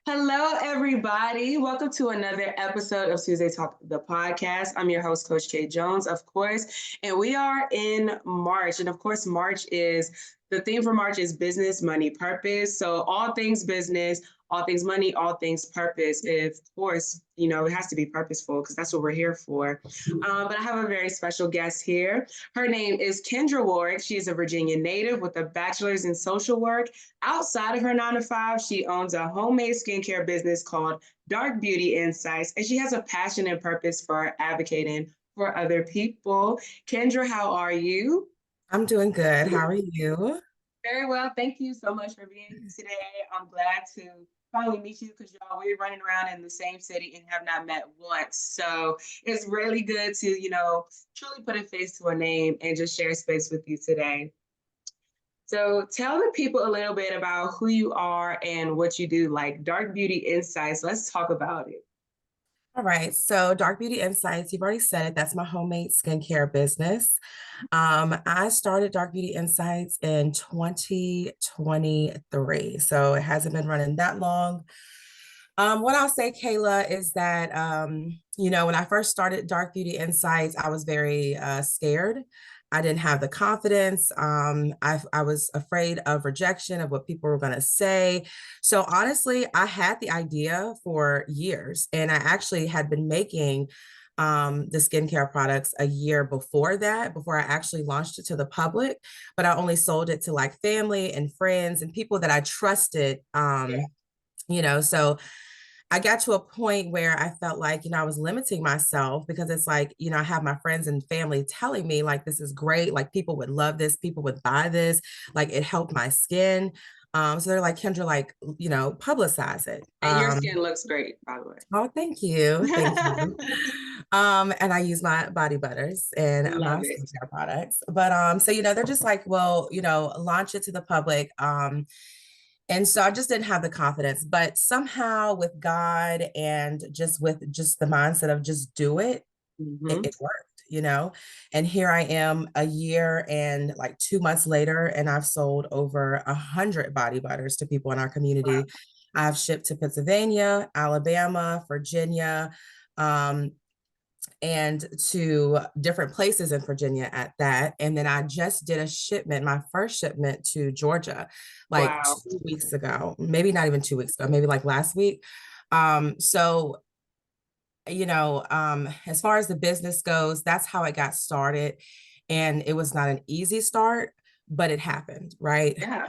Hello, everybody. Welcome to another episode of Tuesday Talk, the podcast. I'm your host, Coach K. Jones, of course, and we are in March. And of course, the theme for March is business, money, purpose. So, all things business, all things money, all things purpose. Of course, it has to be purposeful because that's what we're here for. But I have a very special guest here. Her name is Kendra Warrick. She is a Virginia native with a bachelor's in social work. Outside of her 9 to 5, she owns a homemade skincare business called Dark Beauty Insights, and she has a passion and purpose for advocating for other people. Kendra, how are you? I'm doing good. How are you? Very well. Thank you so much for being here today. I'm glad to finally meet you because y'all we're running around in the same city and have not met once. So it's really good to, truly put a face to a name and just share space with you today. So tell the people a little bit about who you are and what you do, like Dark Beauty Insights. Let's talk about it. All right. So, Dark Beauty Insights, you've already said it. That's my homemade skincare business. I started Dark Beauty Insights in 2023. So, it hasn't been running that long. What I'll say, Kayla, is that, when I first started Dark Beauty Insights, I was very scared. I didn't have the confidence. I was afraid of rejection, of what people were going to say. So honestly, I had the idea for years, and I actually had been making the skincare products a year before that, before I actually launched it to the public. But I only sold it to like family and friends and people that I trusted. So I got to a point where I felt like, I was limiting myself because it's like, I have my friends and family telling me like, this is great. Like people would love this. People would buy this. Like it helped my skin. So they're like, Kendra, like, publicize it. And your skin looks great, by the way. Oh, thank you. Thank you. And I use my body butters and my Love it. skincare products. But so they're just like, well, launch it to the public. And so I just didn't have the confidence, but somehow with God and just with just the mindset of just do it, Mm-hmm. it worked. And here I am a year and like 2 months later, and I've sold over 100 body butters to people in our community. Wow. I've shipped to Pennsylvania, Alabama, Virginia, and to different places in Virginia at that. And then I just did my first shipment to Georgia, like Wow. 2 weeks ago, maybe not even 2 weeks ago, maybe like last week. So, as far as the business goes, that's how it got started. And it was not an easy start, but it happened, right? Yeah.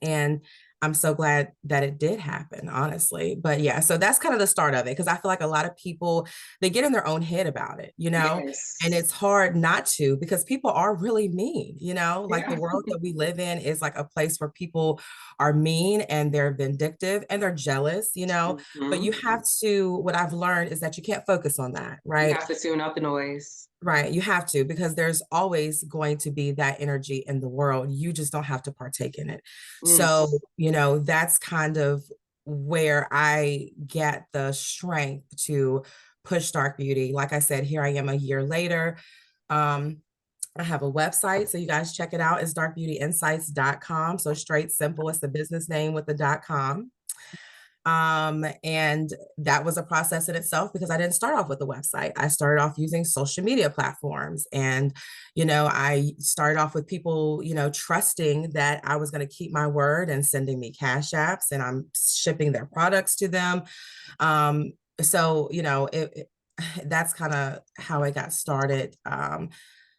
And I'm so glad that it did happen, honestly. But yeah, so that's kind of the start of it because I feel like a lot of people they get in their own head about it, and Yes. it's hard not to because people are really mean, like the Yeah. world that we live in is like a place where people are mean and they're vindictive and they're jealous, but Mm-hmm. you have to, what I've learned is that you can't focus on that, You right? have to tune out the noise. Right. You have to, because there's always going to be that energy in the world. You just don't have to partake in it. Mm. So, that's kind of where I get the strength to push Dark Beauty. Like I said, here I am a year later. Um, I have a website, so you guys check it out. It's darkbeautyinsights.com. So straight, simple. It's the business name with the .com. And that was a process in itself because I didn't start off with a website. I started off using social media platforms. And, I started off with people, trusting that I was going to keep my word and sending me cash apps and I'm shipping their products to them. So, that's kind of how I got started.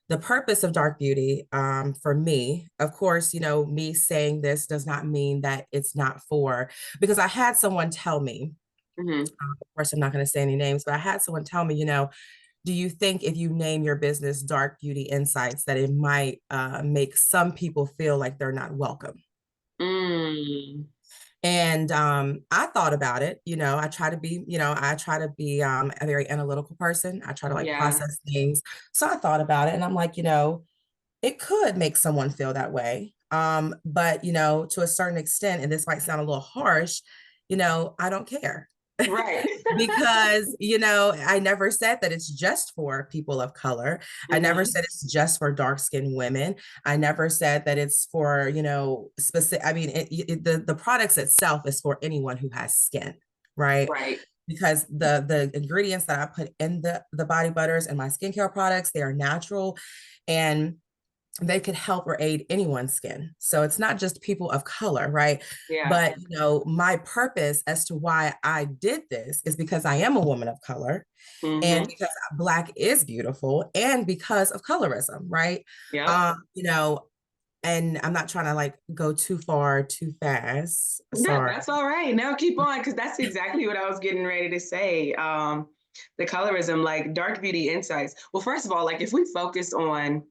The purpose of Dark Beauty, for me, of course, me saying this does not mean that it's not for, because I had someone tell me, Mm-hmm. of course, I'm not going to say any names, but I had someone tell me, do you think if you name your business Dark Beauty Insights that it might make some people feel like they're not welcome? Mm. And I thought about it, I try to be a very analytical person. I try to like Yeah. process things. So I thought about it and I'm like, it could make someone feel that way. But to a certain extent, and this might sound a little harsh, I don't care. Right. Because, I never said that it's just for people of color. I never Mhm. said it's just for dark skinned women. I never said that it's for, specific. I mean, the products itself is for anyone who has skin, right? Right. Because the ingredients that I put in the body butters and my skincare products, they are natural, and they could help or aid anyone's skin. So it's not just people of color, right? Yeah. But my purpose as to why I did this is because I am a woman of color, and Hmm. because Black is beautiful, and because of colorism, right? Yep. And I'm not trying to like go too far too fast. No, Sorry. that's all right. Now keep on, because that's exactly what I was getting ready to say. The colorism, like dark beauty insights. Well, first of all, like if we focused on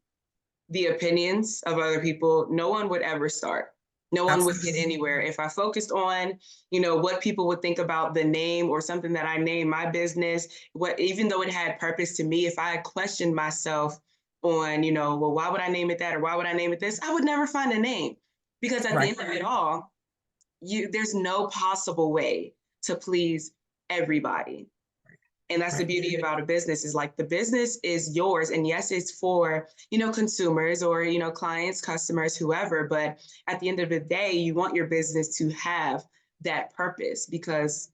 the opinions of other people, no one would ever start. No one would get Absolutely. anywhere. If I focused on, what people would think about the name or something that I named my business, what even though it had purpose to me, if I had questioned myself on, well, why would I name it that or why would I name it this? I would never find a name because at the Right. end of it all, there's no possible way to please everybody. And that's the Right. beauty about a business, is like the business is yours, and yes, it's for consumers or clients, customers, whoever, but at the end of the day you want your business to have that purpose, because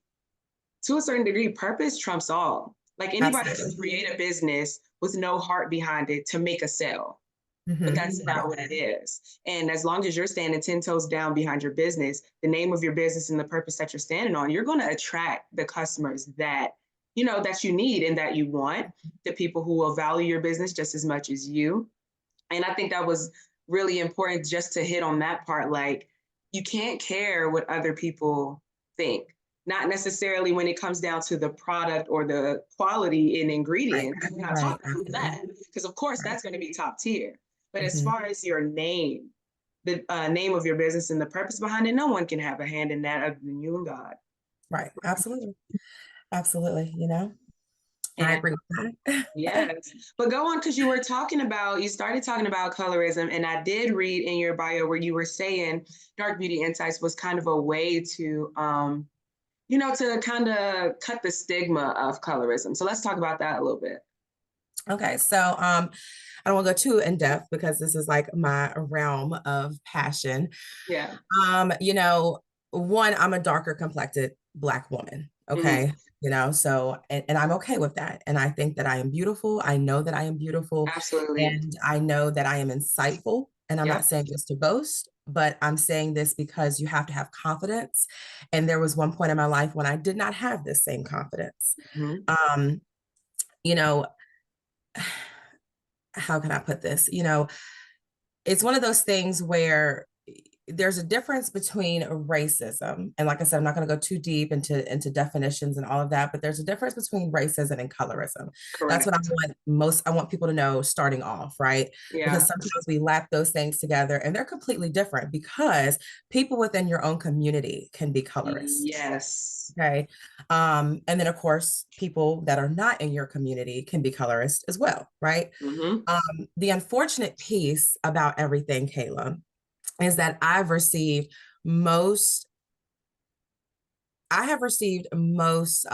to a certain degree purpose trumps all. Like anybody can Absolutely. create a business with no heart behind it to make a sale, but Hmm. that's Right. not what it is. And as long as you're standing 10 toes down behind your business, the name of your business and the purpose that you're standing on, you're going to attract the customers that you need and that you want, the people who will value your business just as much as you. And I think that was really important just to hit on that part. Like, you can't care what other people think, not necessarily when it comes down to the product or the quality in Right. ingredients. I'm not Right. talking about Absolutely. that, because of course Right. that's going to be top tier. But as Hmm. far as your name, the name of your business and the purpose behind it, no one can have a hand in that other than you and God. Right. Absolutely. Absolutely. I And agree with that. yes, but go on, because you started talking about colorism, and I did read in your bio where you were saying Dark Beauty Insights was kind of a way to kind of cut the stigma of colorism. So let's talk about that a little bit. Okay, so I don't want to go too in depth because this is like my realm of passion. Yeah. One, I'm a darker complected Black woman. Hmm. Okay. So, and I'm okay with that. And I think that I am beautiful. I know that I am beautiful. Absolutely. And I know that I am insightful. And I'm not Yep. saying this to boast, but I'm saying this because you have to have confidence. And there was one point in my life when I did not have this same confidence. Hmm. Um, you know, how can I put this? It's one of those things where there's a difference between racism, and like I said, I'm not going to go too deep into definitions and all of that, but there's a difference between racism and colorism. That's what Correct. I want people to know starting off, right? Yeah. Because sometimes we lap those things together and they're completely different, because people within your own community can be colorists. Yes. Okay. And then of course, people that are not in your community can be colorists as well, right? Hmm. The unfortunate piece about everything, Kayla, is that most, I have received most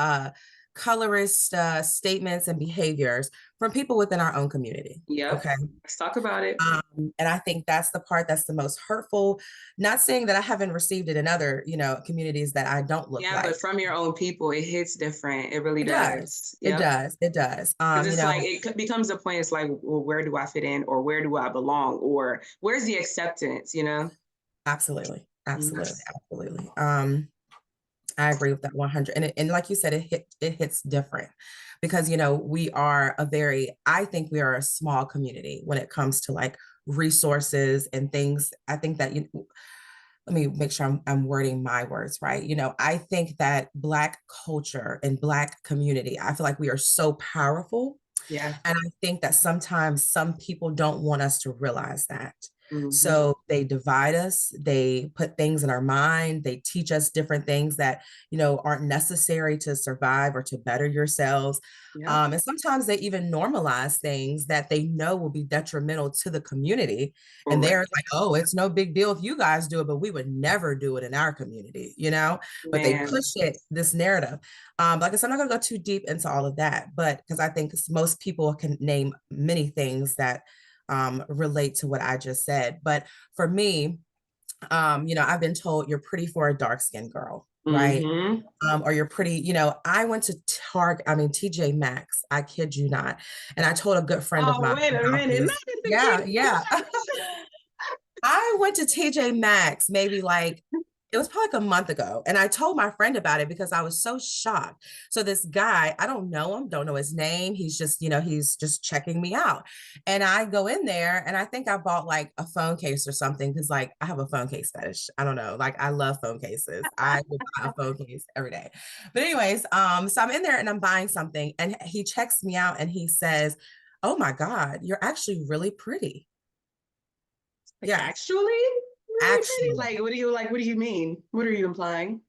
colorist statements and behaviors from people within our own community. Yep. Okay. Let's talk about it. And I think that's the part that's the most hurtful. Not saying that I haven't received it in other, communities that I don't look Yeah, but like. from your own people, it hits different. It really It does. does. It Yep. does. It does. Because it's like becomes a point. It's like, well, where do I fit in, or where do I belong, or where's the acceptance? Absolutely. Mhm. Absolutely. Absolutely. I agree with that 100. And like you said, it hits different because, I think we are a small community when it comes to like resources and things. I think that, let me make sure I'm wording my words right. I think that Black culture and Black community, I feel like we are so powerful. Yeah. And I think that sometimes some people don't want us to realize that. Mm-hmm. So they divide us, they put things in our mind, they teach us different things that, aren't necessary to survive or to better yourselves. Yeah. And sometimes they even normalize things that they know will be detrimental to the community. And they're Correct. like, oh, it's no big deal if you guys do it, but we would never do it in our community, But they Man. push this narrative. Like I said, I'm not going to go too deep into all of that, but because I think most people can name many things that relate to what I just said. But for me, I've been told you're pretty for a dark skinned girl, right? Mm-hmm. Or you're pretty, I went to TJ Maxx, I kid you not. And I told a good friend of Oh, mine wait a about minute. Not this. at the Yeah, TJ yeah. I went to TJ Maxx maybe like it was probably like a month ago. And I told my friend about it because I was so shocked. So this guy, I don't know him, don't know his name. He's just, he's just checking me out. And I go in there and I think I bought like a phone case or something because like I have a phone case fetish. I don't know. Like I love phone cases. I would buy a phone case every day. But anyways, so I'm in there and I'm buying something and he checks me out and he says, "Oh my God, you're actually really pretty." Like, Yeah, actually? Really pretty? actually. What do you mean? What are you implying?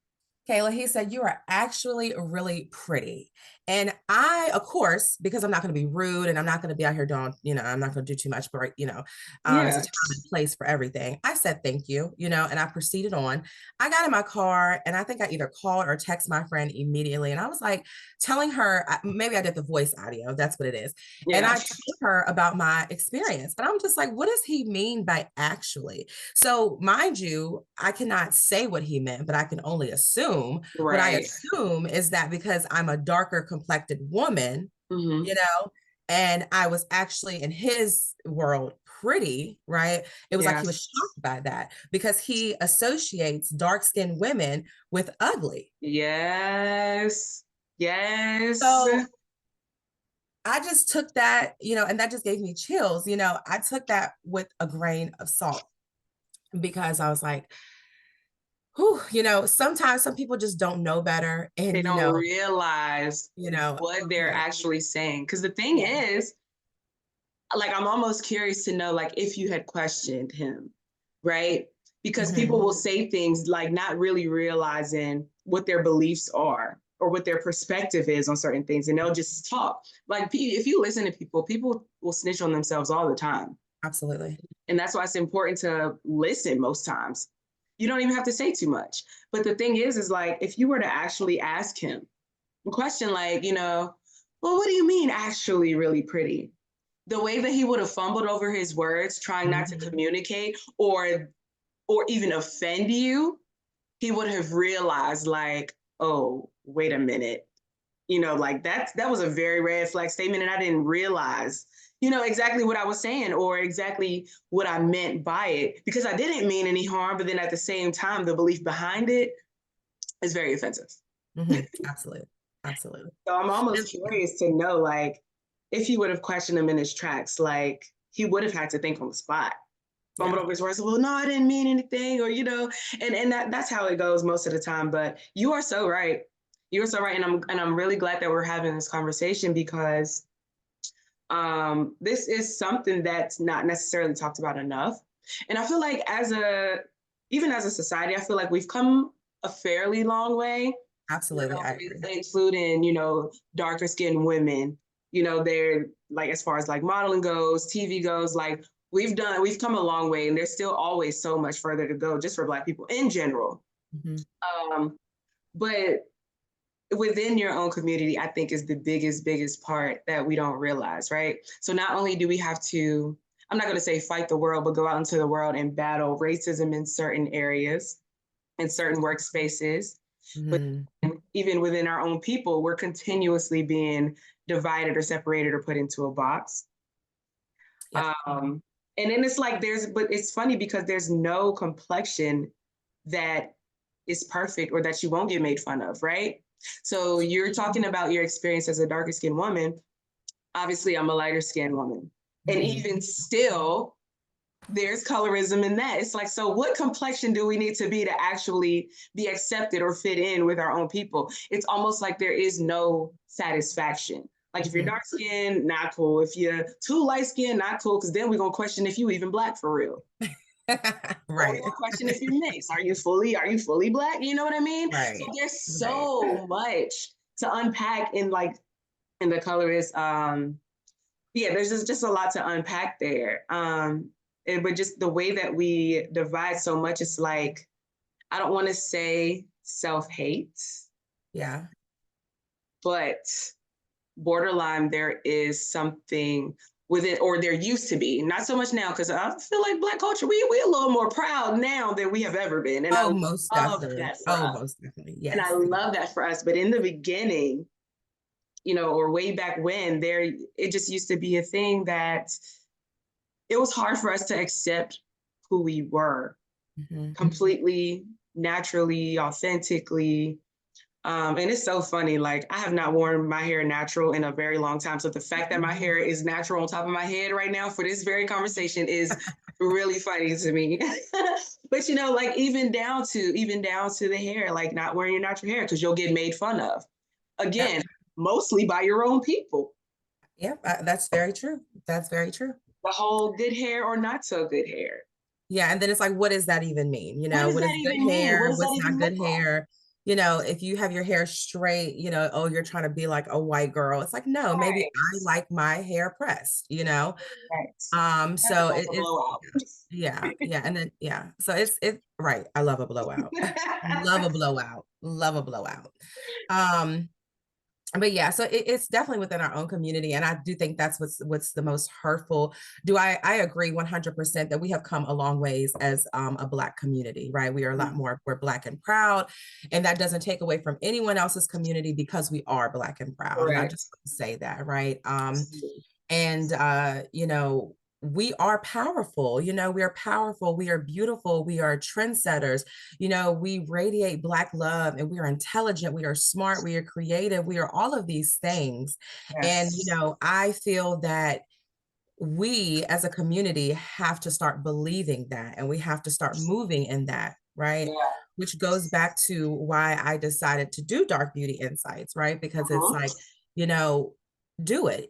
Kayla, he said, "You are actually really pretty." And I, of course, because I'm not going to be rude and I'm not going to be out here doing, I'm not going to do too much, but, it's a Yeah. time and place for everything. I said, "Thank you," and I proceeded on. I got in my car and I think I either called or text my friend immediately. And I was like telling her, maybe I did the voice audio. That's what it is. And Yeah. I told her about my experience. And I'm just like, what does he mean by actually? So, mind you, I cannot say what he meant, but I can only assume. What I Right. assume is that because I'm a darker complected woman, Mm-hmm. you know, and I was actually in his world pretty, right? It was like he was Yes. shocked by that because he associates dark skinned women with ugly. Yes. Yes. So I just took that, and that just gave me chills. I took that with a grain of salt because I was like, whew, sometimes some people just don't know better. They And, don't realize you know, what they're yeah, actually saying. Because the thing yeah. is, like, I'm almost curious to know, like, if you had questioned him, right? Because Mm-hmm. people will say things like not really realizing what their beliefs are or what their perspective is on certain things, and they'll just talk. Like, if you listen to people, people will snitch on themselves all the time. Absolutely. And that's why it's important to listen most times. You don't even have to say too much. But the thing is like, if you were to actually ask him a question like, well, what do you mean actually really pretty? The way that he would have fumbled over his words, trying not to Mm-hmm. communicate or even offend you, he would have realized like, oh, wait a minute. Like that was a very red flag statement. And I didn't realize, exactly what I was saying or exactly what I meant by it because I didn't mean any harm. But then at the same time, the belief behind it is very offensive. Mm-hmm. Absolutely. Absolutely. So I'm almost curious to know, like, if he would have questioned him in his tracks, like he would have had to think on the spot. Fumbled Yeah, over his words. Well, no, I didn't mean anything, or and that's how it goes most of the time. But you are so right. You are so right, and I'm really glad that we're having this conversation because this is something that's not necessarily talked about enough. And I feel like even as a society, I feel like we've come a fairly long way, absolutely. I agree. including, darker skinned women, they're like, as far as like modeling goes, TV goes, like we've come a long way and there's still always so much further to go just for Black people in general. Mm-hmm. Um, but within your own community, I think is the biggest part that we don't realize, right? So not only do we have to, I'm not going to say fight the world, but go out into the world and battle racism in certain areas, in certain workspaces, but Mm-hmm. even within our own people, we're continuously being divided or separated or put into a box. Yep. And then it's like but it's funny because there's no complexion that is perfect or that you won't get made fun of, right? So you're talking about your experience as a darker skinned woman. Obviously, I'm a lighter skinned woman. And Mm-hmm. even still, there's colorism in that. It's like, so what complexion do we need to be to actually be accepted or fit in with our own people? It's almost like there is no satisfaction Like if you're dark skinned, not cool. If you're too light skinned, not cool, because then we're gonna question if you even Black for real. Or we're Right. gonna question if you're mixed. Are you fully Black? You know what I mean? So Right. there's Right. so much to unpack in the colorist. Yeah, there's just a lot to unpack there. But just the way that we divide so much, it's like, I don't want to say self-hate, Yeah. but borderline, there is something with it, or there used to be, not so much now, because I feel like Black culture, we a little more proud now than we have ever been. And I Oh, most love definitely. that for Oh, us. most definitely. And I Yes. love that for us. But in the beginning, or way back when, it just used to be a thing that it was hard for us to accept who we were completely, naturally, authentically. And it's so funny. Like, I have not worn my hair natural in a very long time. So the fact that my hair is natural on top of my head right now for this very conversation is really funny to me. But like even down to the hair, like not wearing your natural hair because you'll get made fun of. Yep. Again, mostly by your own people. Yep. That's very true. That's very true. The whole good hair or not so good hair. Yeah. And then it's like, what does that even mean? What does What that is good even mean? What hair? does that What's even not look good like? hair? If you have your hair straight, oh, you're trying to be like a white girl. It's like, no, maybe Right. I like my hair pressed. Right. So That's a it's blowout. yeah, yeah. And then yeah. So it's right. I love a blowout. Love a blowout. Love a blowout. Um, but yeah, so it's definitely within our own community, and I do think that's what's the most hurtful. I agree 100% that we have come a long ways as a Black community, right? We are a lot more, we're Black and proud, and that doesn't take away from anyone else's community because we are Black and proud. And I Correct. just want to say that, right? And we are powerful. We are powerful, we are beautiful, we are trendsetters. We radiate Black love, and we are intelligent, we are smart, we are creative, we are all of these things. And Yes. I feel that we as a community have to start believing that, and we have to start moving in that, right? Yeah. Which goes back to why I decided to do Dark Beauty Insights, right? Because it's like, you know do it.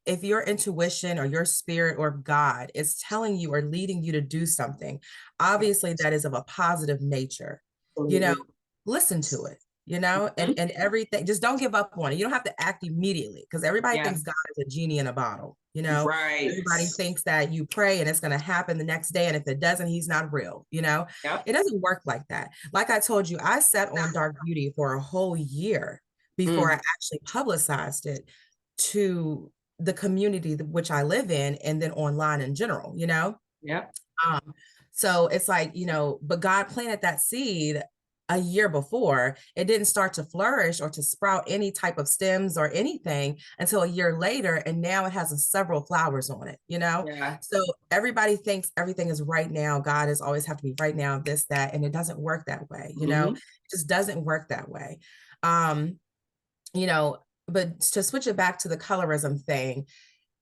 If your intuition or your spirit or God is telling you or leading you to do something, obviously that is of a positive nature. you know Absolutely. Listen to it. And everything, just don't give up on it. You don't have to act immediately, because everybody Yeah. thinks God is a genie in a bottle. Right. Everybody thinks that you pray and it's going to happen the next day, and if it doesn't, he's not real. Yep. It doesn't work like that. Like I told you, I sat on Dark Beauty for a whole year before I Mm. actually publicized it to the community which I live in, and then online in general. Yep. Um, so it's like, but God planted that seed a year before. It didn't start to flourish or to sprout any type of stems or anything until a year later. And now it has several flowers on it. Yeah. So everybody thinks everything is right now. God is always have to be right now, this, that, and it doesn't work that way. Mm-hmm. It just doesn't work that way. You know, but to switch it back to the colorism thing,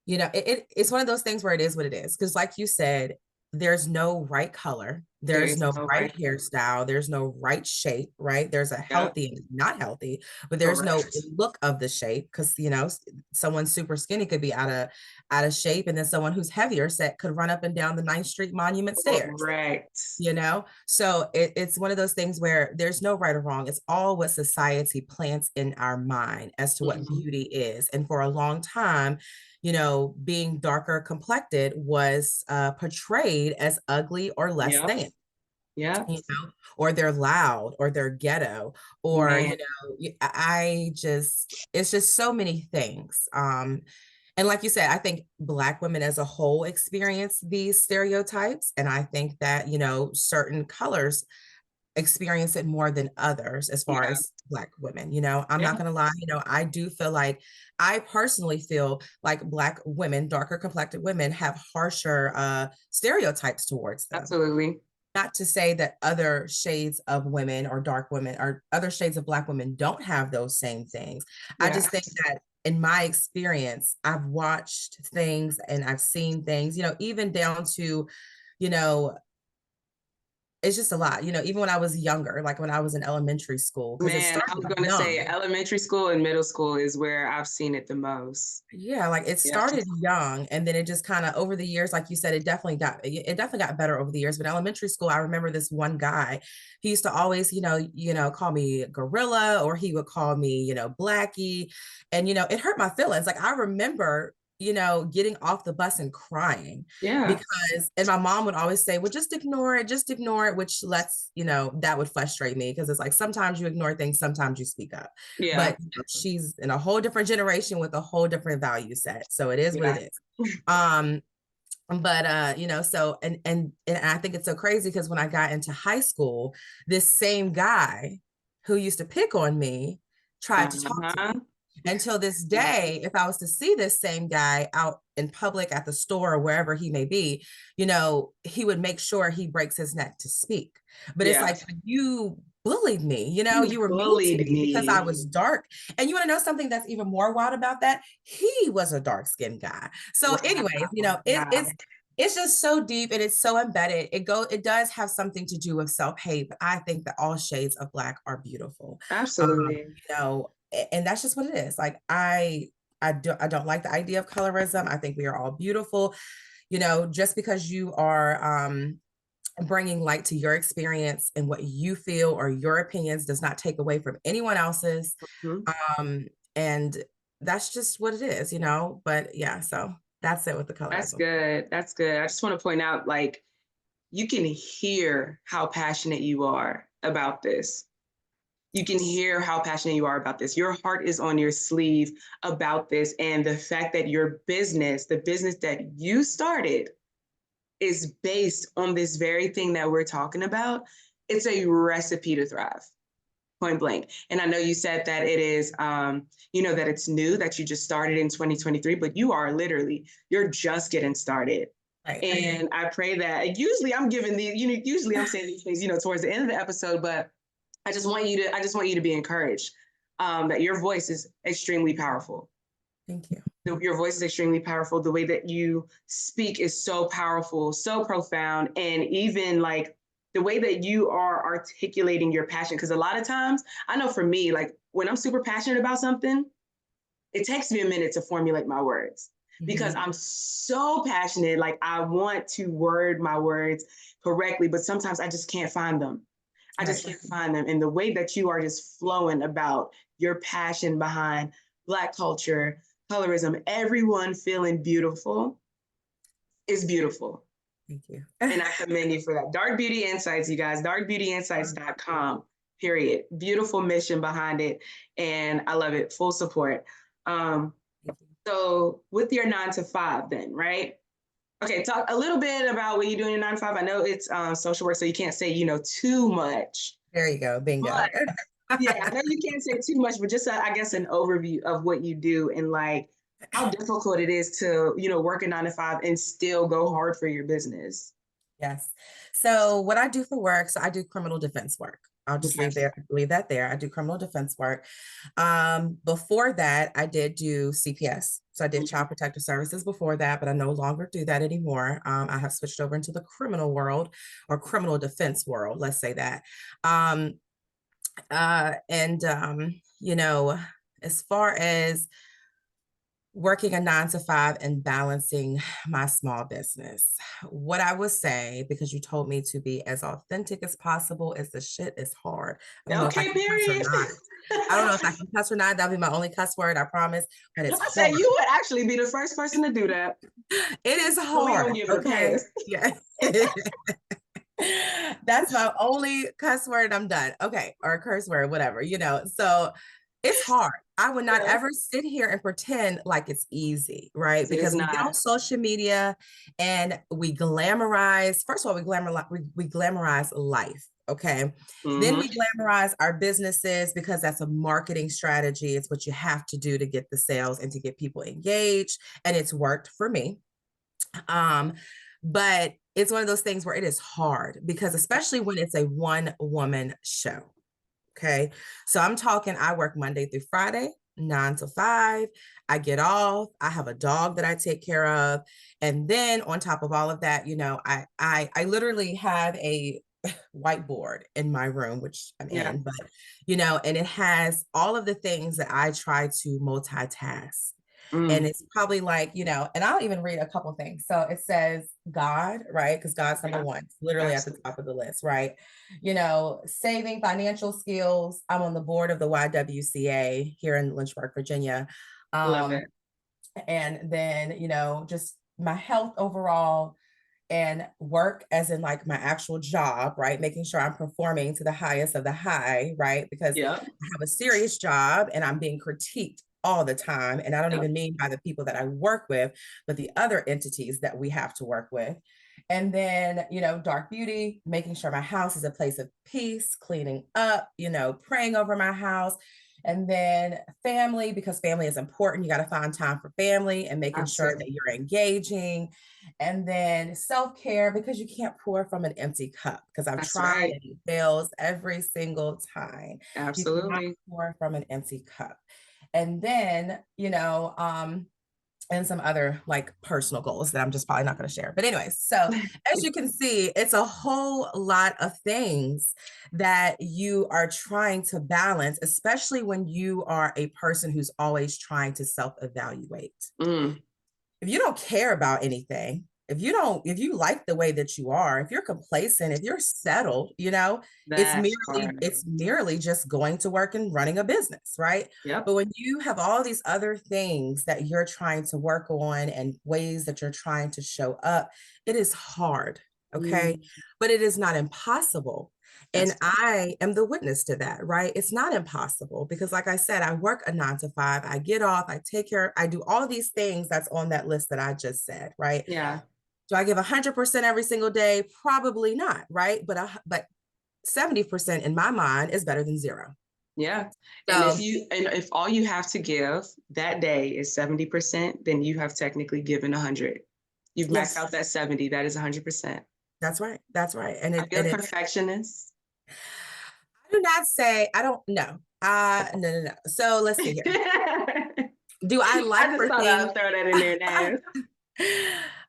it's one of those things where it is what it is. Because like you said, there's no right color, There there's is no no right right. hairstyle, there's no right shape, right? There's a Yep. healthy and not healthy, but there's no Correct. look of the shape, because someone super skinny could be out of shape, and then someone who's heavier set could run up and down the 9th Street Monument stairs. Correct. So it's one of those things where there's no right or wrong. It's all what society plants in our mind as to what beauty is. And for a long time, being darker complected was portrayed as ugly or less Yep. than, Yep. or they're loud, or they're ghetto, or, Man. it's just so many things. And like you said, I think Black women as a whole experience these stereotypes. And I think that, certain colors experience it more than others as far Yeah. as Black women. I'm Yeah. not going to lie. I do feel like, I personally feel like Black women, darker complected women, have harsher stereotypes towards them. Absolutely. Not to say that other shades of women or dark women or other shades of Black women don't have those same things. I Yeah. just think that in my experience, I've watched things and I've seen things, even down to, you know, it's just a lot, you know, even when I was younger, like when I was in elementary school, because it Man, I started was going to young. say elementary school and middle school is where I've seen it the most. Yeah, like it Yeah. started young and then it just kind of over the years, like you said, it definitely got better over the years. But elementary school, I remember this one guy, he used to always, call me gorilla, or he would call me, Blackie. And it hurt my feelings. Like I remember, getting off the bus and crying Yeah. because, and my mom would always say, well, just ignore it, which that would frustrate me because it's like sometimes you ignore things, sometimes you speak up. Yeah. But she's in a whole different generation with a whole different value set. So it is what Yeah. it is. But so and I think it's so crazy because when I got into high school, this same guy who used to pick on me tried to talk to me. Uh-huh. Until this day, if I was to see this same guy out in public at the store or wherever he may be, he would make sure he breaks his neck to speak. But it's Yeah. like you bullied me, You you were mean to bullied me because I me. was dark. And you want to know something that's even more wild about that? He was a dark-skinned guy. So, anyways, Wow. Wow. it's just so deep and it's so embedded. It does have something to do with self-hate, but I think that all shades of Black are beautiful. Absolutely. And that's just what it is. Like I don't like the idea of colorism. I think we are all beautiful. Just because you are bringing light to your experience and what you feel or your opinions does not take away from anyone else's. Mhm. And that's just what it is, But yeah, so that's it with the That's colorism. good. That's good. I just want to point out, like, you can hear how passionate you are about this. You can hear how passionate you are about this. Your heart is on your sleeve about this. And the fact that your business, the business that you started, is based on this very thing that we're talking about, it's a recipe to thrive, point blank. And I know you said that it is, that it's new, that you just started in 2023, but you're just getting started. Right. And I pray that usually I'm giving usually I'm saying these things, towards the end of the episode, but I just want you to be encouraged that your voice is extremely powerful. Thank you. Your voice is extremely powerful. The way that you speak is so powerful, so profound, and even like the way that you are articulating your passion. Because a lot of times, I know for me, like when I'm super passionate about something, it takes me a minute to formulate my words because I'm so passionate. Like I want to word my words correctly, but sometimes I just can't find them. I just can't find them. And the way that you are just flowing about your passion behind Black culture, colorism, everyone feeling beautiful is beautiful. Thank you. And I commend you for that. Dark Beauty Insights, you guys, darkbeautyinsights.com, period. Beautiful mission behind it. And I love it. Full support. So with your 9 to 5 then, right? Okay, talk a little bit about what you do in your 9 to 5. I know it's social work, so you can't say, too much. There you go. Bingo. But, yeah, I know you can't say too much, but just, I guess, an overview of what you do and, like, how difficult it is to, work a 9 to 5 and still go hard for your business. Yes. So what I do for work, so I do criminal defense work. I'll just leave that there. I do criminal defense work. Before that, I did do CPS. So I did child protective services before that, but I no longer do that anymore. I have switched over into the criminal world or criminal defense world, let's say that. As far as working a 9 to 5 and balancing my small business, what I would say, because you told me to be as authentic as possible, is the shit is hard. I don't know if I can cuss or not. I don't know if I can cuss or not. That'll be my only cuss word, I promise. But it's hard. Say you would actually be the first person to do that. It is hard. Okay. Yeah. That's my only cuss word. I'm done. Okay. Or a curse word, whatever, So it's hard. I would not ever sit here and pretend like it's easy, right? Because we get on social media and we glamorize. First of all, we glamorize life. Okay. Then we glamorize our businesses because that's a marketing strategy. It's what you have to do to get the sales and to get people engaged. And it's worked for me. But it's one of those things where it is hard because especially when it's a one-woman show. Okay. So I'm talking, I work Monday through Friday, 9 to 5. I get off. I have a dog that I take care of. And then on top of all of that, I literally have whiteboard in my room, which I'm Yeah. in, but and it has all of the things that I try to multitask. And Mm. it's probably like, and I'll even read a couple things. So it says God, right? Because God's number Yeah. one, it's literally at the Absolutely. top of the list, right? Saving financial skills. I'm on the board of the YWCA here in Lynchburg, Virginia. Love it. And then, just my health overall, and work as in like my actual job, right? Making sure I'm performing to the highest of the high, right? Because Yep. I have a serious job and I'm being critiqued all the time. And I don't Yep. even mean by the people that I work with, but the other entities that we have to work with. And then, dark beauty, making sure my house is a place of peace, cleaning up, praying over my house. And then family, because family is important. You got to find time for family and making sure that Absolutely. you're engaging. And then self-care, because you can't pour from an empty cup, because I've That's tried right. and it fails every single time. You cannot Absolutely. pour from an empty cup. And then, and some other like personal goals that I'm just probably not going to share. But anyways, so as you can see, it's a whole lot of things that you are trying to balance, especially when you are a person who's always trying to self-evaluate. Mm. If you don't care about anything, if you like the way that you are, if you're complacent, if you're settled, That part. it's merely just going to work and running a business, right? Yep. But when you have all these other things that you're trying to work on and ways that you're trying to show up, it is hard, okay? Mm. But it is not impossible. And That's I am the witness to that, right? It's not impossible because, like I said, I work a 9 to 5, I get off, I take care, I do all these things that's on that list that I just said, right? yeah. Do I give 100% every single day? Probably not, right? But 70% in my mind is better than zero. Yeah. And So if all you have to give that day is 70%, then you have technically given 100. You've maxed yes, out that 70. That is 100%. that's right. That's right. And Are it you a and it's perfectionist? I do not say I don't know. No. So let's see here. I Do I like just for thought things? I'd throw that in there now.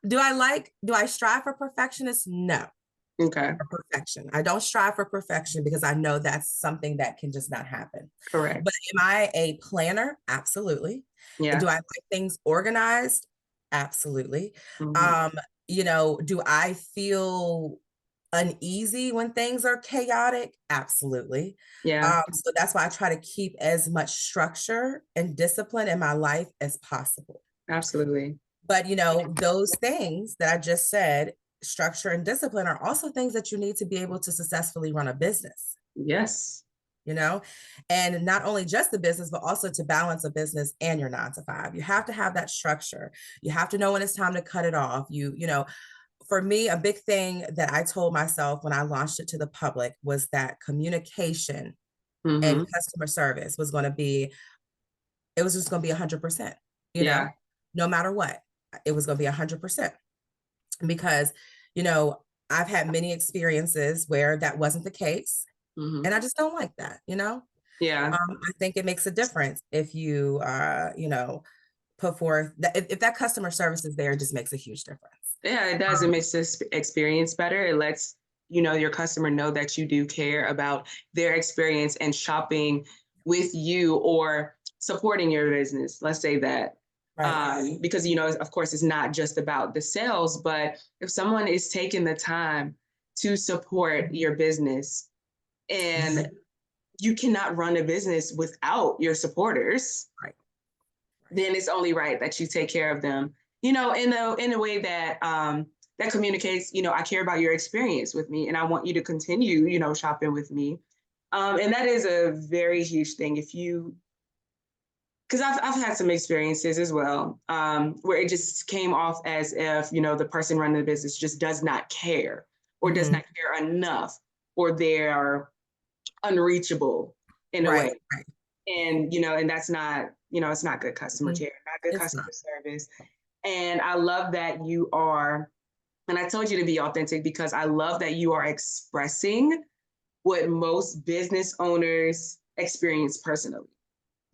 Do I strive for perfectionist? No. Okay. For perfection. I don't strive for perfection because I know that's something that can just not happen. Correct. But am I a planner? Absolutely. Yeah. Do I like things organized? Absolutely. Hmm. Um, do I feel uneasy when things are chaotic? Absolutely. Yeah. So that's why I try to keep as much structure and discipline in my life as possible. Absolutely. But those things that I just said, structure and discipline, are also things that you need to be able to successfully run a business, Yes. you know, and not only just the business, but also to balance a business and your 9 to 5. You have to have that structure. You have to know when it's time to cut it off. For me, a big thing that I told myself when I launched it to the public was that communication and Hmm. customer service was going to be, it was just going to be 100%, Yeah. no matter what, it was going to be 100%. Because, you know, I've had many experiences where that wasn't the case. Hmm. And I just don't like that, Yeah. I think it makes a difference if you, put forth that if that customer service is there, it just makes a huge difference. Yeah, it does. It makes this experience better. It lets your customer know that you do care about their experience and shopping with you or supporting your business. Let's say that. Right. Because of course, it's not just about the sales, but if someone is taking the time to support your business, and Mhm. you cannot run a business without your supporters, Right. then it's only right that you take care of them, in a way that that communicates, I care about your experience with me and I want you to continue, shopping with me. And that is a very huge thing. Because I've had some experiences as well, where it just came off as if, the person running the business just does not care or does Mhm. not care enough, or they're unreachable in a Right. way. Right. And that's not, it's not good customer Mhm. care, not good It's customer not. service. And I love that you are, and I told you to be authentic because I love that you are expressing what most business owners experience personally,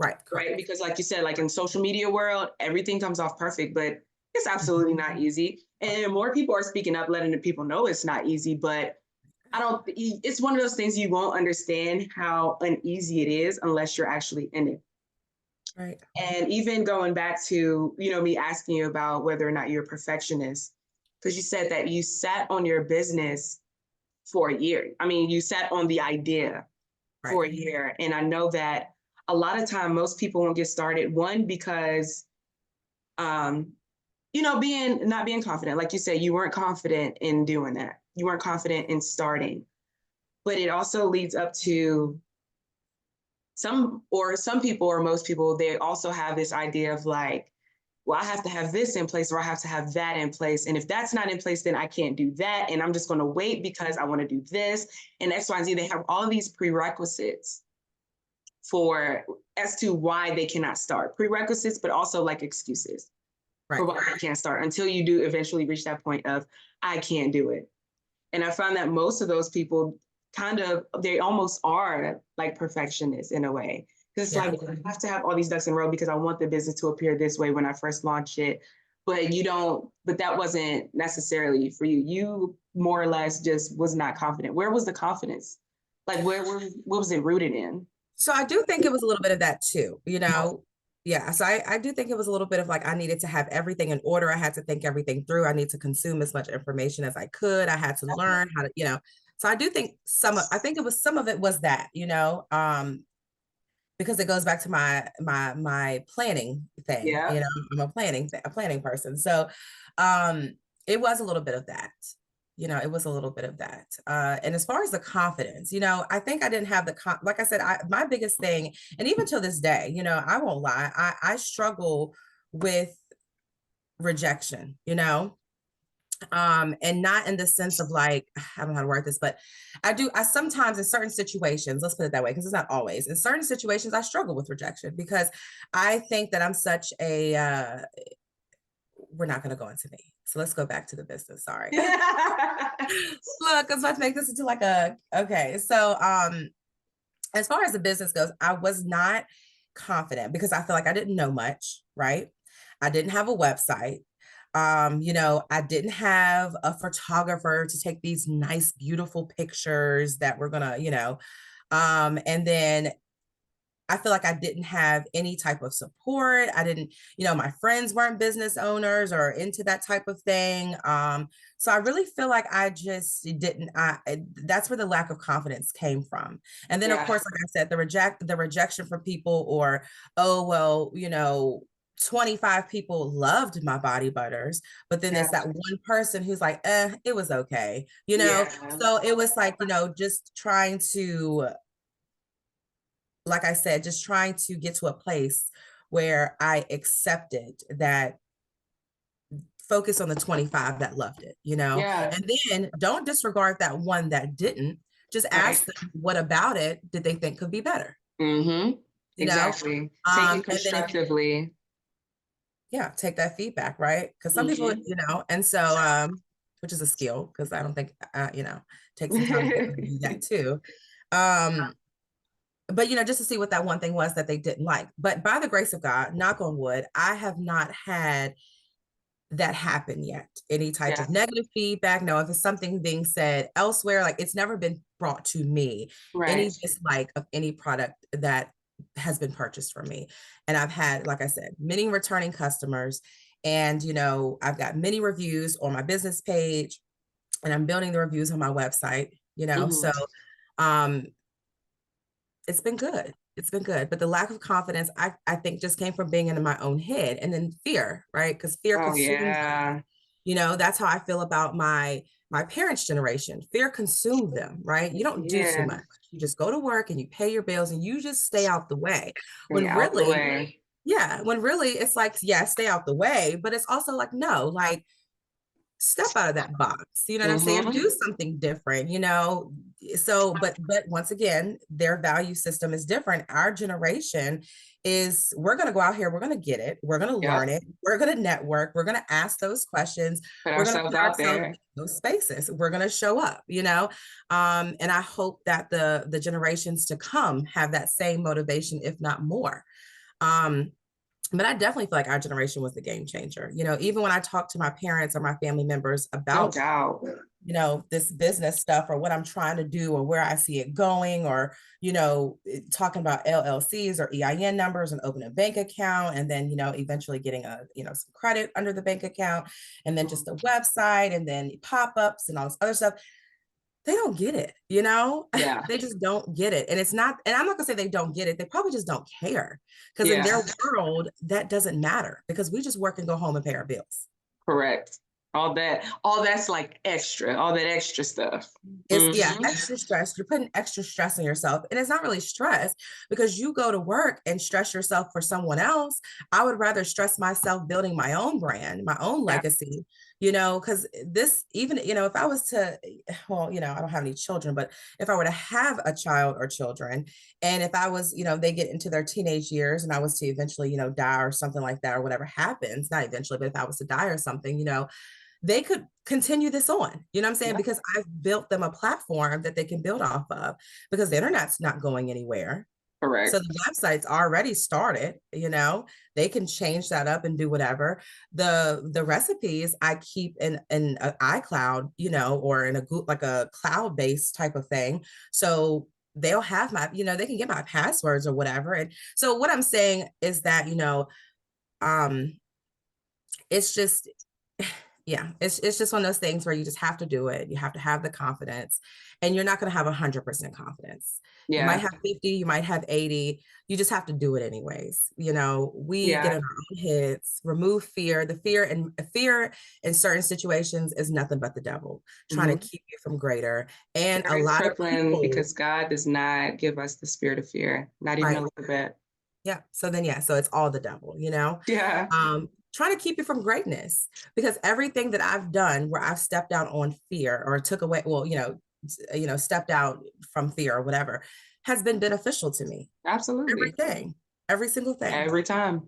Right. right? Correct. Because like you said, like in social media world, everything comes off perfect, but it's Mhm. absolutely not easy. And more people are speaking up, letting the people know it's not easy, but I don't, it's one of those things you won't understand how uneasy it is unless you're actually in it. Right. And even going back to, me asking you about whether or not you're a perfectionist, because you said that you sat on your business for a year. I mean, you sat on the idea for a year. And I know that a lot of time most people won't get started. One, because not being confident. Like you said, you weren't confident in doing that. You weren't confident in starting. But it also leads up to some people or most people, they also have this idea of like, well, I have to have this in place or I have to have that in place. And if that's not in place, then I can't do that. And I'm just going to wait because I want to do this and X, Y, and Z. They have all these prerequisites as to why they cannot start. Prerequisites, but also like excuses for why they can't start until you do eventually reach that point of, I can't do it. And I found that most of those people they almost are like perfectionists in a way. Because like, I have to have all these ducks in a row because I want the business to appear this way when I first launched it. But that wasn't necessarily for you. You more or less just was not confident. Where was the confidence? Like, what was it rooted in? So I do think it was a little bit of that too, Yeah. So I do think it was a little bit of like, I needed to have everything in order. I had to think everything through. I need to consume as much information as I could. I had to learn how to, so I do think some of it was that, because it goes back to my planning thing. Yeah. I'm a planning person. So it was a little bit of that. It was a little bit of that. And as far as the confidence, I think I didn't have like I said, my biggest thing, and even till this day, I won't lie, I struggle with rejection, and not in the sense of like, I don't know how to word this, but I sometimes in certain situations, let's put it that way, because it's not always, in certain situations, I struggle with rejection because I think that I'm such a, we're not going to go into me. So let's go back to the business. Sorry. Look, I was about to make this into like okay. So, as far as the business goes, I was not confident because I feel like I didn't know much, right? I didn't have a website. I didn't have a photographer to take these nice, beautiful pictures that we're gonna, and then I feel like I didn't have any type of support. I didn't, my friends weren't business owners or into that type of thing. So I really feel like I just didn't, that's where the lack of confidence came from. And then of course, like I said, the rejection from people or, oh, well, 25 people loved my body butters, but then it's that one person who's like, it was okay, So it was like, just trying to, like I said, just trying to get to a place where I accepted that, focus on the 25 that loved it, and then don't disregard that one that didn't. Just ask them, what about it did they think could be better? Exactly. Take it constructively. Take that feedback, right? Because some people, and so, which is a skill, because I don't think, take some time to do that too. But just to see what that one thing was that they didn't like. But by the grace of God, knock on wood, I have not had that happen yet. Any type of negative feedback. No, if it's something being said elsewhere, like it's never been brought to me. Any dislike of any product that has been purchased from me. And I've had, like I said, many returning customers. And, I've got many reviews on my business page, and I'm building the reviews on my website, so it's been good. It's been good. But the lack of confidence, I think just came from being in my own head, and then fear, right? Because fear consumes them. That's how I feel about my parents' generation. Fear consumed them, right? You don't do too much. You just go to work and you pay your bills and you just stay out the way. When really it's like, stay out the way, but it's also like, no, like step out of that box. You know what I'm saying? Do something different, So, but once again, their value system is different. Our generation is, we're going to go out here, we're going to get it, we're going to learn it, we're going to network, we're going to ask those questions, we're going to put ourselves in those spaces, we're going to show up, and I hope that the generations to come have that same motivation, if not more. But I definitely feel like our generation was the game changer. Even when I talk to my parents or my family members about this business stuff or what I'm trying to do or where I see it going, or, talking about LLCs or EIN numbers and opening a bank account, and then, eventually getting some credit under the bank account, and then just a website, and then pop-ups and all this other stuff. They don't get it, Yeah. they just don't get it. And it's not, and I'm not gonna say they don't get it, they probably just don't care. Because in Yeah. their world, that doesn't matter, because we just work and go home and pay our bills. Correct. All that's like extra, all that extra stuff. It's extra stress. You're putting extra stress on yourself. And it's not really stress, because you go to work and stress yourself for someone else. I would rather stress myself building my own brand, my own legacy, because this, even, if I was to, well, I don't have any children, but if I were to have a child or children, and if I was, they get into their teenage years and I was to eventually, die or something like that, or whatever happens, not eventually, but if I was to die or something, they could continue this on, you know what I'm saying? Yeah. Because I've built them a platform that they can build off of, because the internet's not going anywhere. Correct. So the website's already started, they can change that up and do whatever. The recipes I keep in an iCloud, or in a cloud-based type of thing. So they'll have my, they can get my passwords or whatever. And so what I'm saying is that, it's just, yeah, it's just one of those things where you just have to do it. You have to have the confidence, and you're not going to have 100% confidence. Yeah. You might have 50, you might have 80. You just have to do it anyways. We get in our own heads. Remove fear. The fear in certain situations is nothing but the devil trying to keep you from greater. And a lot of people, because God does not give us the spirit of fear, not even a little bit. Yeah. So then, so it's all the devil, Yeah. Trying to keep you from greatness, because everything that I've done where I've stepped down on fear or took away, well, stepped out from fear or whatever, has been beneficial to me. Absolutely. Every single thing. Every time.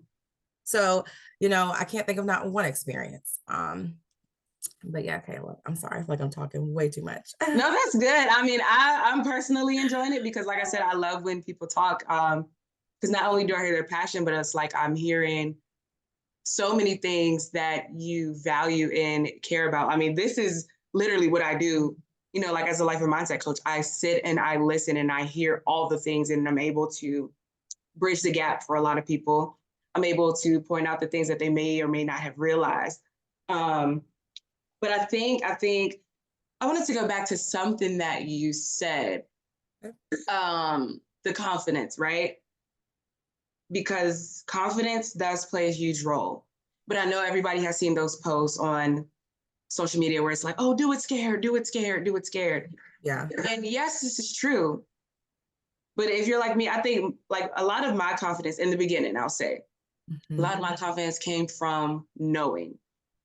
So, I can't think of not one experience. But yeah, Kayla, I'm sorry. I feel like I'm talking way too much. No, that's good. I mean, I'm personally enjoying it because, like I said, I love when people talk. Because not only do I hear their passion, but it's like I'm hearing so many things that you value and care about. I mean, this is literally what I do, like as a life and mindset coach. I sit and I listen and I hear all the things, and I'm able to bridge the gap for a lot of people. I'm able to point out the things that they may or may not have realized. But I think I wanted to go back to something that you said, the confidence, right? Because confidence does play a huge role. But I know everybody has seen those posts on social media where it's like, oh, do it scared, do it scared, do it scared. Yeah. And yes, this is true. But if you're like me, I think like a lot of my confidence in the beginning, I'll say, a lot of my confidence came from knowing,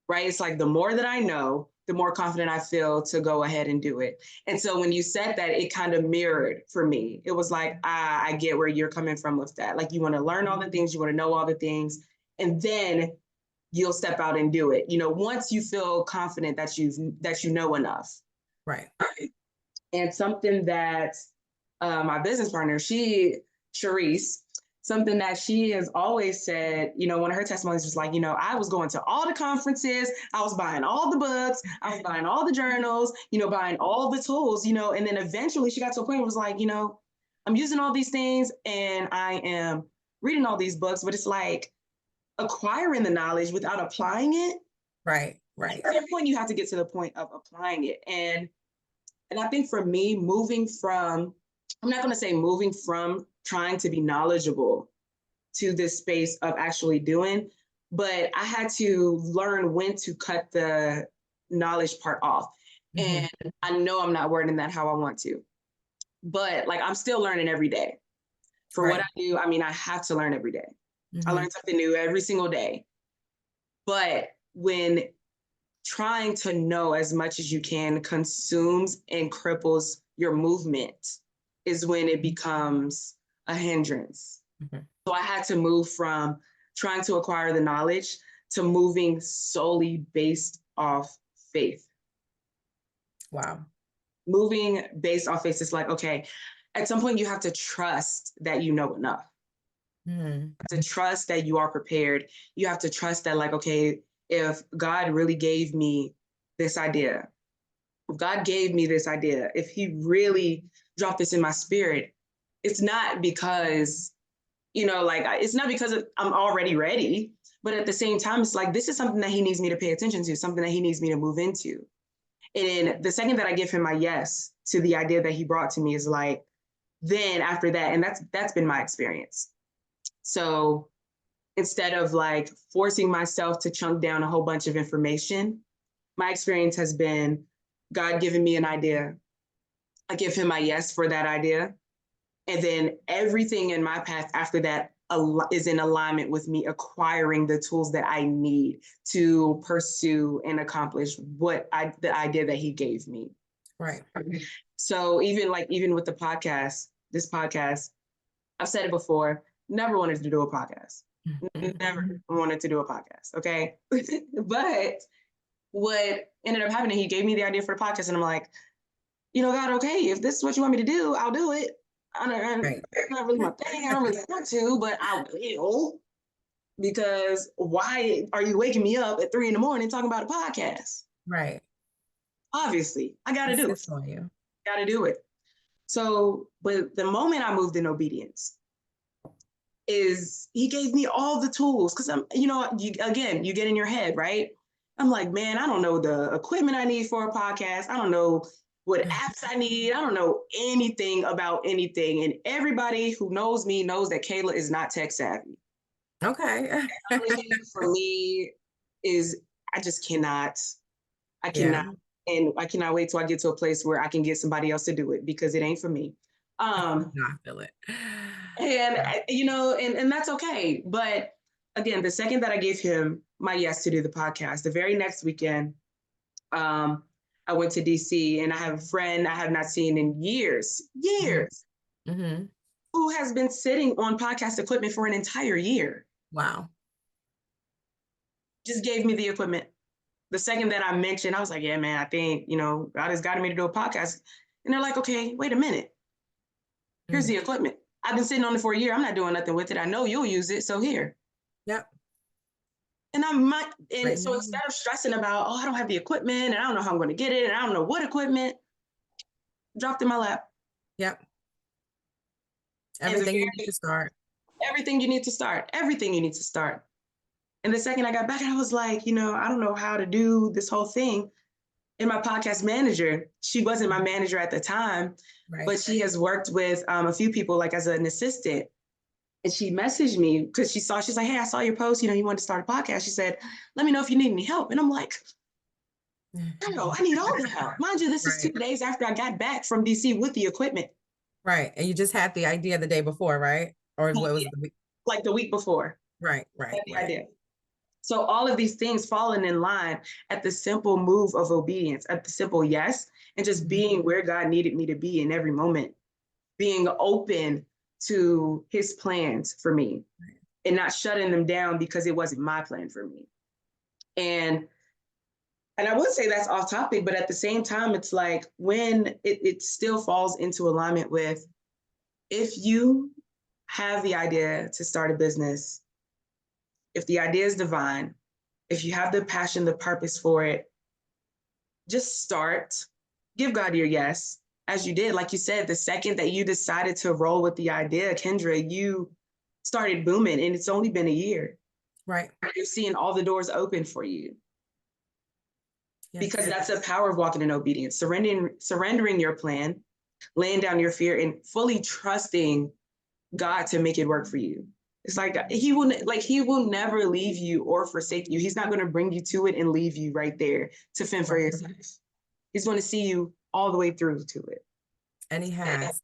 right? It's like the more that I know, the more confident I feel to go ahead and do it. And so when you said that, it kind of mirrored for me. It was like, I get where you're coming from with that. Like you want to learn all the things, you want to know all the things, and then you'll step out and do it. Once you feel confident that you know enough. Right. And something that my business partner, Sharice, something that she has always said, one of her testimonies was like, I was going to all the conferences, I was buying all the books, I was buying all the journals, buying all the tools, and then eventually she got to a point where it was like, I'm using all these things and I am reading all these books, but it's like acquiring the knowledge without applying it. Right. At some point you have to get to the point of applying it. And I think for me, I'm not going to say moving from trying to be knowledgeable to this space of actually doing, but I had to learn when to cut the knowledge part off. And I know I'm not wording that how I want to, but like I'm still learning every day. For what I do, I mean, I have to learn every day. I learn something new every single day. But when trying to know as much as you can consumes and cripples your movement is when it becomes a hindrance. So I had to move from trying to acquire the knowledge to moving solely based off faith. Wow. Moving based off faith is like, okay, at some point you have to trust that you know enough. To trust that you are prepared. You have to trust that, like, okay, if God really gave me this idea, if God gave me this idea, if he really dropped this in my spirit, it's not because, it's not because I'm already ready, but at the same time, it's like, this is something that he needs me to pay attention to, something that he needs me to move into. And then the second that I give him my yes to the idea that he brought to me is like, then after that, and that's been my experience. So instead of like forcing myself to chunk down a whole bunch of information, my experience has been God giving me an idea. I give him my yes for that idea. And then everything in my path after that is in alignment with me acquiring the tools that I need to pursue and accomplish the idea that he gave me. Right. So even with this podcast, I've said it before, never wanted to do a podcast. Never wanted to do a podcast. Okay. But what ended up happening, he gave me the idea for the podcast and I'm like, God, okay, if this is what you want me to do, I'll do it. It's not really my thing. I don't really want to, but I will. Because why are you waking me up at 3 a.m. talking about a podcast? Right. Obviously, I got to do it. On you. Got to do it. So, but the moment I moved in obedience is he gave me all the tools. Because you get in your head, right? I'm like, man, I don't know the equipment I need for a podcast. I don't know what apps I need. I don't know anything about anything. And everybody who knows me knows that Kayla is not tech savvy. Okay. For me is I just cannot. I cannot. Yeah. And I cannot wait till I get to a place where I can get somebody else to do it because it ain't for me. I feel it. And that's okay. But again, the second that I gave him my yes to do the podcast, the very next weekend, I went to DC and I have a friend I have not seen in years, mm-hmm. who has been sitting on podcast equipment for an entire year. Wow. Just gave me the equipment. The second that I mentioned, I was like, yeah, man, I think, God has gotten me to do a podcast. And they're like, okay, wait a minute. Here's the equipment. I've been sitting on it for a year. I'm not doing nothing with it. I know you'll use it. So here. Yep. And so instead of stressing about, I don't have the equipment and I don't know how I'm going to get it and I don't know what equipment, dropped in my lap. Yep. Everything you need to start. Everything you need to start. Everything you need to start. And the second I got back, I was like, I don't know how to do this whole thing. And my podcast manager, she wasn't my manager at the time, but she has worked with a few people like as an assistant. And she messaged me because she's like, hey, I saw your post, you wanted to start a podcast. She said, let me know if you need any help. And I'm like, no, I need all the help. Mind you, this is 2 days after I got back from DC with the equipment. Right. And you just had the idea the day before, right? Or what was the week? Like the week before. Right. The idea. So all of these things falling in line at the simple move of obedience, at the simple yes, and just being where God needed me to be in every moment, being open to his plans for me and not shutting them down because it wasn't my plan for me. And I would say that's off topic, but at the same time, it's like when it still falls into alignment with, if you have the idea to start a business, if the idea is divine, if you have the passion, the purpose for it, just start, give God your yes. As you did, like you said, the second that you decided to roll with the idea, Kendra, you started booming and it's only been a year. Right. You're seeing all the doors open for you. Yes. Because that's the power of walking in obedience, surrendering your plan, laying down your fear and fully trusting God to make it work for you. It's like he will never leave you or forsake you. He's not going to bring you to it and leave you right there to fend for yourself. He's going to see you all the way through to it. And he has.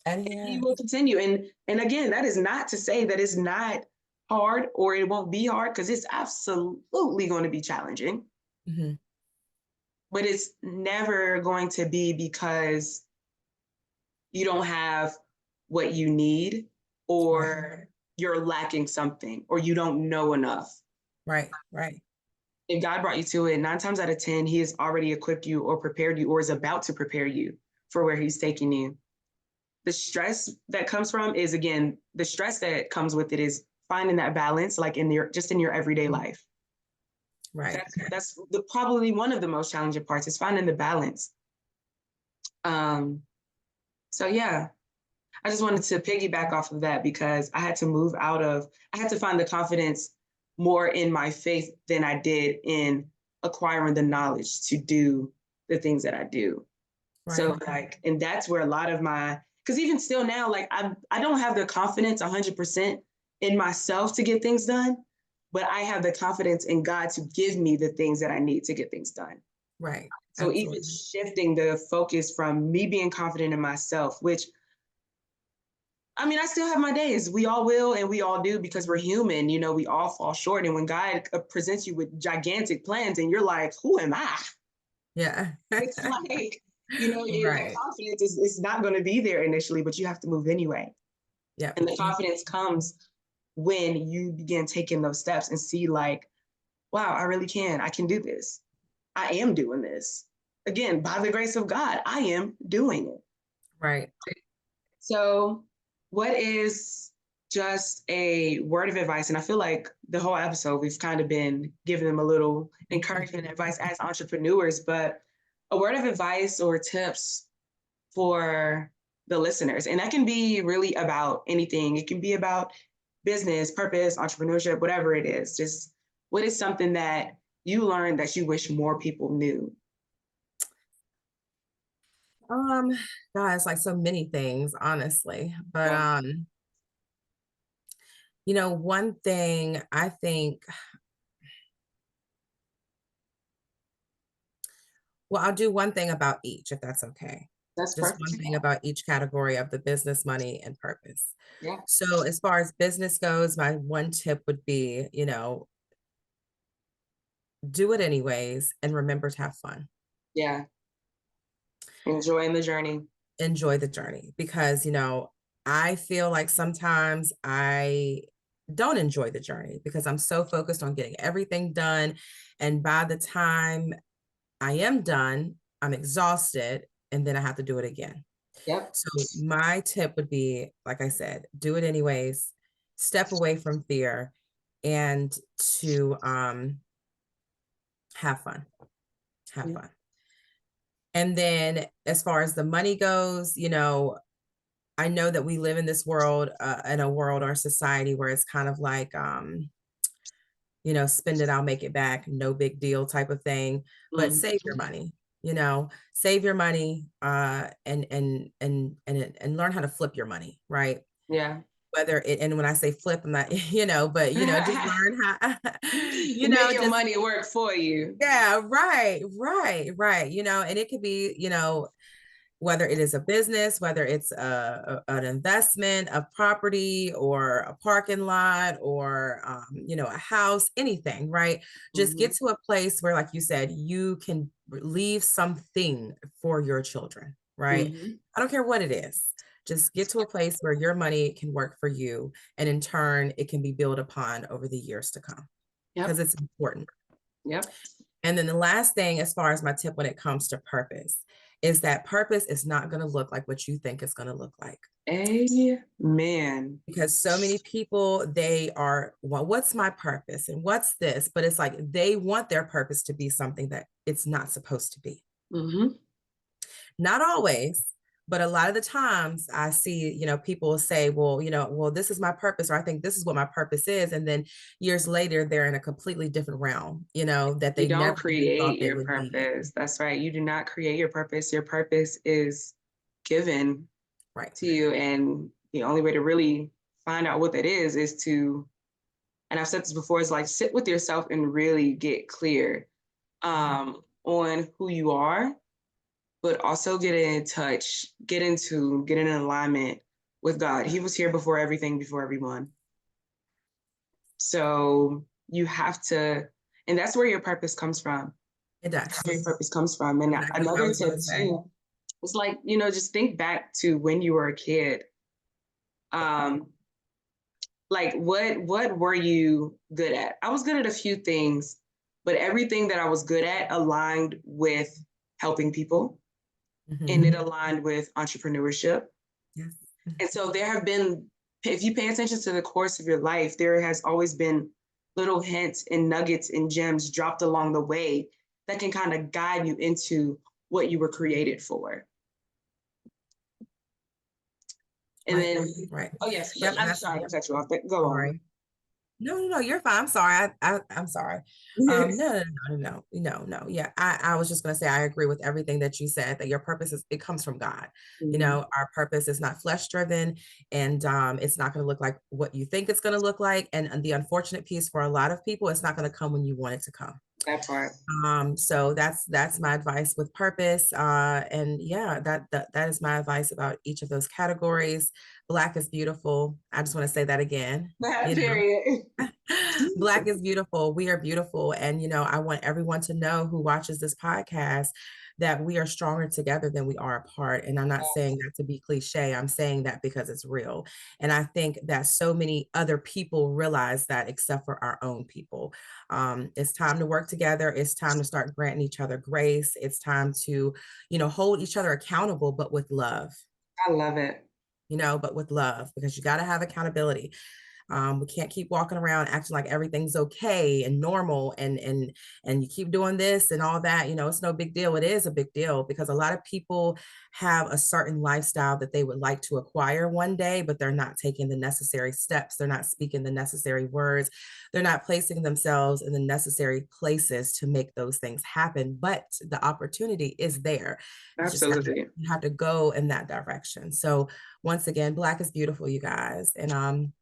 And he will continue. And again, that is not to say that it's not hard or it won't be hard, because it's absolutely going to be challenging. Mm-hmm. But it's never going to be because you don't have what you need or you're lacking something or you don't know enough. Right. If God brought you to it, 9 times out of 10, he has already equipped you or prepared you or is about to prepare you for where he's taking you. The stress that comes from is, again, the stress that comes with it is finding that balance, like in your everyday life. Right. That's probably one of the most challenging parts, is finding the balance. So yeah, I just wanted to piggyback off of that, because I had to find the confidence more in my faith than I did in acquiring the knowledge to do the things that I do. Right. So and that's where a lot of because even still now, I don't have the confidence 100% in myself to get things done, but I have the confidence in God to give me the things that I need to get things done. Right. So Absolutely. even shifting the focus from me being confident in myself, which, I mean, I still have my days. We all will, and we all do, because we're human. We all fall short. And when God presents you with gigantic plans and you're like, who am I? Yeah. It's like, that Right. confidence is not going to be there initially, but you have to move anyway. Yeah. And the confidence comes when you begin taking those steps and see, like, wow, I really can. I can do this. I am doing this. Again, by the grace of God, I am doing it. Right. So, what is just a word of advice? And I feel like the whole episode, we've kind of been giving them a little encouragement advice as entrepreneurs, but a word of advice or tips for the listeners. And that can be really about anything. It can be about business, purpose, entrepreneurship, whatever it is. Just what is something that you learned that you wish more people knew? Guys, like so many things, honestly. But one thing I think, well, I'll do one thing about each, if that's okay. That's Just perfect. one thing about each category of the business, money, and purpose. Yeah. So as far as business goes, my one tip would be, do it anyways and remember to have fun. Yeah. Enjoying the journey. Enjoy the journey, because, I feel like sometimes I don't enjoy the journey because I'm so focused on getting everything done. And by the time I am done, I'm exhausted, and then I have to do it again. Yep. So my tip would be, like I said, do it anyways, step away from fear, and to have fun. Have fun. And then as far as the money goes, I know that we live in this world, in a world or society where it's kind of like, spend it, I'll make it back, no big deal type of thing. But save your money, save your money, and learn how to flip your money, right? Yeah. And when I say flip, I'm not, but just learn how, Make your money work for you. Yeah, right. And it could be, whether it is a business, whether it's an investment, a property, or a parking lot, or a house, anything, right? Just get to a place where, like you said, you can leave something for your children, right? I don't care what it is. Just get to a place where your money can work for you, and in turn, it can be built upon over the years to come, because it's important. Yep. And then the last thing, as far as my tip when it comes to purpose, is that purpose is not going to look like what you think it's going to look like. Amen. Because so many people, they are, well, what's my purpose and what's this? But it's like they want their purpose to be something that it's not supposed to be. Not always, but a lot of the times I see, people say, well, this is my purpose, or I think this is what my purpose is. And then years later, they're in a completely different realm, that they never create thought your purpose. That's right. You do not create your purpose. Your purpose is given to you. And the only way to really find out what that is to, and I've said this before, is like sit with yourself and really get clear on who you are, but also get in touch, get in alignment with God. He was here before everything, before everyone. So you have to, and that's where your purpose comes from. It does. That's where your purpose comes from. And another tip too, it's like, just think back to when you were a kid. Like what were you good at? I was good at a few things, but everything that I was good at aligned with helping people. And it aligned with entrepreneurship. Yes. And so there have been, if you pay attention to the course of your life, there has always been little hints and nuggets and gems dropped along the way that can kind of guide you into what you were created for. And right. then, Right. oh yes, Yep. but I'm sorry to cut you off, but go on. Sorry. No, you're fine. I'm sorry. I'm sorry. No. Yeah, I was just gonna say I agree with everything that you said. That your purpose it comes from God. You know, our purpose is not flesh driven, and it's not gonna look like what you think it's gonna look like. And the unfortunate piece for a lot of people, it's not gonna come when you want it to come. That part. So that's my advice with purpose. And yeah, that is my advice about each of those categories. Black is beautiful. I just want to say that again. You know, Period. Black is beautiful. We are beautiful. And, you know, I want everyone to know who watches this podcast that we are stronger together than we are apart. And I'm not saying that to be cliche. I'm saying that because it's real. And I think that so many other people realize that except for our own people. It's time to work together. It's time to start granting each other grace. It's time to, you know, hold each other accountable, but with love. I love it. You know, but with love, because you got to have accountability. We can't keep walking around acting like everything's okay and normal and you keep doing this and all that. You know, it's no big deal. It is a big deal because a lot of people have a certain lifestyle that they would like to acquire one day, but they're not taking the necessary steps. They're not speaking the necessary words. They're not placing themselves in the necessary places to make those things happen. But the opportunity is there. Absolutely. You have to go in that direction. So once again, Black is beautiful, you guys. And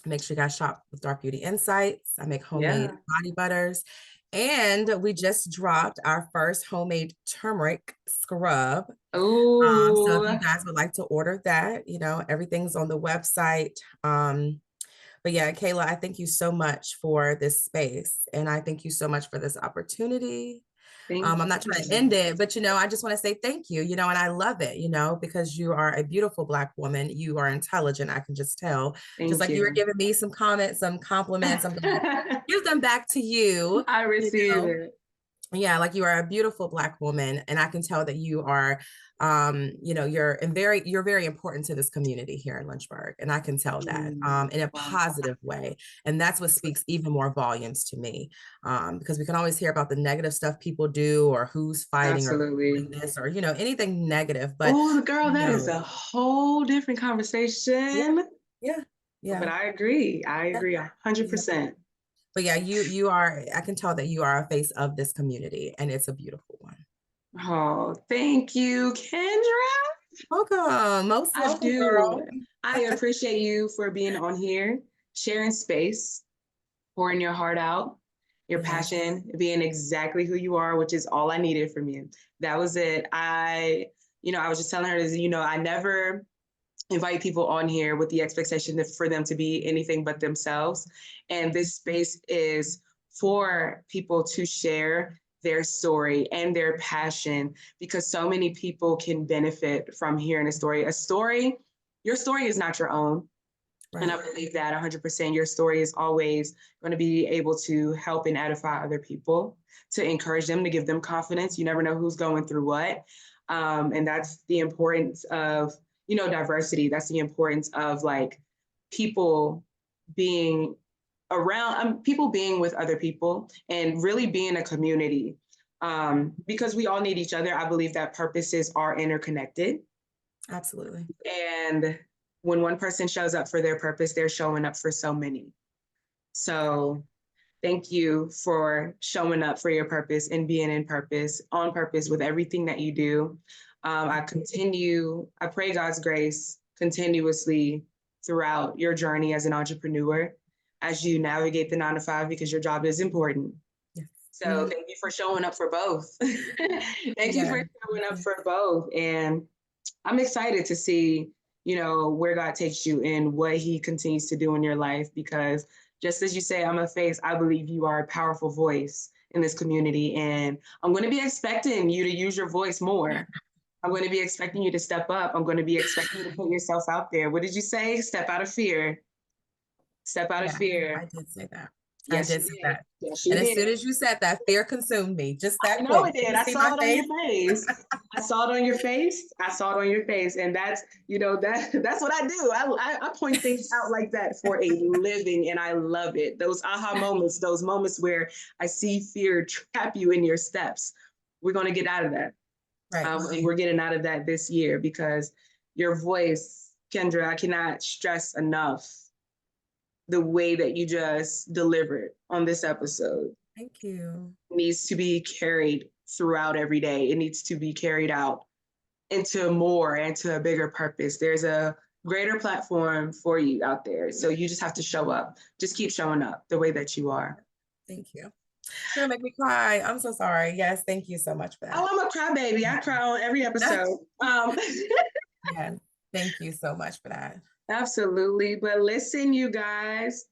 make sure you guys shop with Dark Beauty Insights. I make homemade body butters. And we just dropped our first homemade turmeric scrub. So if you guys would like to order that, you know, everything's on the website. But yeah, Kayla, I thank you so much for this space. And I thank you so much for this opportunity. I'm not trying to end it, but, you know, I just want to say thank you, you know, and I love it, you know, because you are a beautiful Black woman. You are intelligent. I can just tell, just like you were giving me some comments, some compliments. I'm going to give them back to you. I receive it. Yeah, like you are a beautiful Black woman, and I can tell that you are, you know, you're very important to this community here in Lynchburg, and I can tell that in a positive way, and that's what speaks even more volumes to me, because we can always hear about the negative stuff people do, or who's fighting, or doing this, or you know, anything negative. But oh, girl, that is a whole different conversation. Yeah. But I agree. 100%. But yeah, you are, I can tell that you are a face of this community, and it's a beautiful one. Oh, thank you, Kendra. Welcome. Most welcome, girl. I appreciate you for being on here, sharing space, pouring your heart out, your passion, being exactly who you are, which is all I needed from you. That was it. I was just telling her, you know, I never invite people on here with the expectation for them to be anything but themselves. And this space is for people to share their story and their passion, because so many people can benefit from hearing a story. Your story is not your own. Right. And I believe that 100%. Your story is always going to be able to help and edify other people, to encourage them, to give them confidence. You never know who's going through what. And that's the importance of, you know, diversity. That's the importance of like people being around, people being with other people and really being a community, because we all need each other. I believe that purposes are interconnected. Absolutely. And when one person shows up for their purpose, they're showing up for so many. So thank you for showing up for your purpose and being on purpose with everything that you do. I pray God's grace continuously throughout your journey as an entrepreneur, as you navigate the 9-to-5, because your job is important. Yes. So thank you for showing up for both. Thank you for showing up for both. And I'm excited to see, you know, where God takes you and what he continues to do in your life, because just as you say, I'm a face, I believe you are a powerful voice in this community. And I'm going to be expecting you to use your voice more. I'm going to be expecting you to step up. I'm going to be expecting you to put yourself out there. What did you say? Step out of fear. Step out of fear. I did say that. I Yes, did you see did. that. Yes, you And as did. soon as you said that, fear consumed me. Just I that know quick. it Did did. you I see saw my it on face? your face. I saw it on your face. I saw it on your face. And that's, that's what I do. I point things out like that for a living, and I love it. Those aha moments, those moments where I see fear trap you in your steps. We're going to get out of that. Right. And we're getting out of that this year because your voice, Kendra, I cannot stress enough the way that you just delivered on this episode Thank you. needs to be carried throughout every day. It needs to be carried out into a bigger purpose. There's a greater platform for you out there. So you just have to show up. Just keep showing up the way that you are. Thank you. You're gonna make me cry. I'm so sorry. Yes, thank you so much for that. Oh, I'm a crybaby. I cry on every episode. Yes, thank you so much for that. Absolutely. But listen, you guys,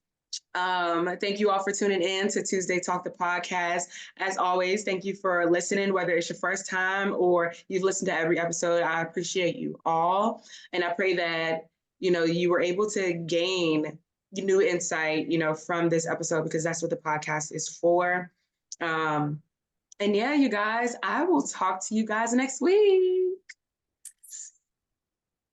thank you all for tuning in to Tuesday Talk the podcast. As always, thank you for listening, whether it's your first time or you've listened to every episode. I appreciate you all. And I pray that, you were able to gain new insight, from this episode, because that's what the podcast is for. And yeah, you guys, I will talk to you guys next week.